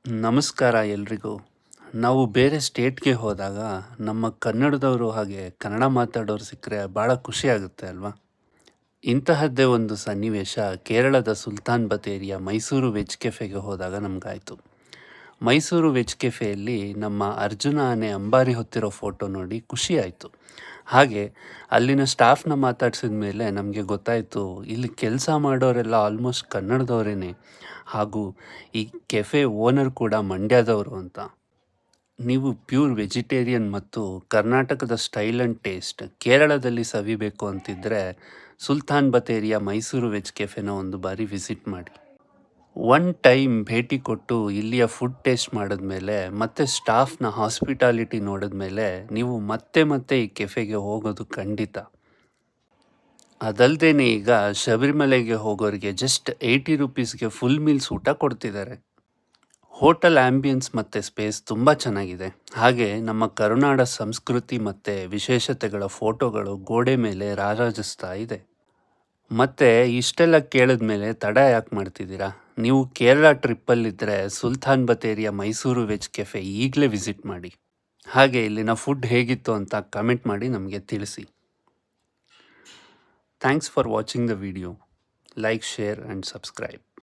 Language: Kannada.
ನಮಸ್ಕಾರ ಎಲ್ರಿಗೂ. ನಾವು ಬೇರೆ ಸ್ಟೇಟ್‌ಗೆ ಹೋದಾಗ ನಮ್ಮ ಕನ್ನಡದವರು ಹಾಗೆ ಕನ್ನಡ ಮಾತಾಡೋರು ಸಿಕ್ಕರೆ ಭಾಳ ಖುಷಿಯಾಗುತ್ತೆ ಅಲ್ವಾ? ಇಂತಹದ್ದೇ ಒಂದು ಸನ್ನಿವೇಶ ಕೇರಳದ ಸುಲ್ತಾನ್ ಬತ್ತೇರಿಯ ಮೈಸೂರು ವೆಜ್ ಕೆಫೆಗೆ ಹೋದಾಗ ನಮಗಾಯಿತು. ಮೈಸೂರು ವೆಜ್ ಕೆಫೆಯಲ್ಲಿ ನಮ್ಮ ಅರ್ಜುನ ಆನೆ ಅಂಬಾರಿ ಹೊತ್ತಿರೋ ಫೋಟೋ ನೋಡಿ ಖುಷಿಯಾಯಿತು. ಹಾಗೆ ಅಲ್ಲಿನ ಸ್ಟಾಫ್‌ನ ಮಾತಾಡ್ಸಿದ ಮೇಲೆ ನಮಗೆ ಗೊತ್ತಾಯಿತು, ಇಲ್ಲಿ ಕೆಲಸ ಮಾಡೋರೆಲ್ಲ ಆಲ್ಮೋಸ್ಟ್ ಕನ್ನಡದವರೇನೆ ಹಾಗೂ ಈ ಕೆಫೆ ಓನರ್ ಕೂಡ ಮಂಡ್ಯದವರು ಅಂತ. ನೀವು ಪ್ಯೂರ್ ವೆಜಿಟೇರಿಯನ್ ಮತ್ತು ಕರ್ನಾಟಕದ ಸ್ಟೈಲ್ ಆ್ಯಂಡ್ ಟೇಸ್ಟ್ ಕೇರಳದಲ್ಲಿ ಸವಿಬೇಕು ಅಂತಿದ್ದರೆ ಸುಲ್ತಾನ್ ಬತ್ತೇರಿಯ ಮೈಸೂರು ವೆಜ್ ಕೆಫೆನ ಒಂದು ಬಾರಿ ವಿಸಿಟ್ ಮಾಡಿ. ಒನ್ ಟೈಮ್ ಭೇಟಿ ಕೊಟ್ಟು ಇಲ್ಲಿಯ ಫುಡ್ ಟೇಸ್ಟ್ ಮಾಡಿದ್ಮೇಲೆ ಮತ್ತು ಸ್ಟಾಫ್ನ ಹಾಸ್ಪಿಟಾಲಿಟಿ ನೋಡಿದ್ಮೇಲೆ ನೀವು ಮತ್ತೆ ಮತ್ತೆ ಈ ಕೆಫೆಗೆ ಹೋಗೋದು ಖಂಡಿತ. ಅದಲ್ಲದೆ ಈಗ ಶಬರಿಮಲೆಗೆ ಹೋಗೋರಿಗೆ ಜಸ್ಟ್ 80 ರುಪೀಸ್ಗೆ ಫುಲ್ ಮೀಲ್ಸ್ ಊಟ ಕೊಡ್ತಿದ್ದಾರೆ. ಹೋಟೆಲ್ ಆ್ಯಂಬಿಯನ್ಸ್ ಮತ್ತು ಸ್ಪೇಸ್ ತುಂಬ ಚೆನ್ನಾಗಿದೆ. ಹಾಗೆ ನಮ್ಮ ಕರುನಾಡ ಸಂಸ್ಕೃತಿ ಮತ್ತು ವಿಶೇಷತೆಗಳ ಫೋಟೋಗಳು ಗೋಡೆ ಮೇಲೆ ರಾರಾಜಿಸ್ತಾ ಇದೆ. ಮತ್ತು ಇಷ್ಟೆಲ್ಲ ಕೇಳಿದ್ಮೇಲೆ ತಡ ಯಾಕೆ ಮಾಡ್ತಿದ್ದೀರಾ? ನೀವು ಕೇರಳ ಟ್ರಿಪ್ಪಲ್ಲಿದ್ದರೆ ಸುಲ್ತಾನ್ ಬತ್ತೇರಿಯ ಮೈಸೂರು ವೆಜ್ ಕೆಫೆ ಈಗಲೇ ವಿಸಿಟ್ ಮಾಡಿ. ಹಾಗೆ ಇಲ್ಲಿನ ಫುಡ್ ಹೇಗಿತ್ತು ಅಂತ ಕಮೆಂಟ್ ಮಾಡಿ ನಮಗೆ ತಿಳಿಸಿ. Thanks for watching the video. Like, share and subscribe.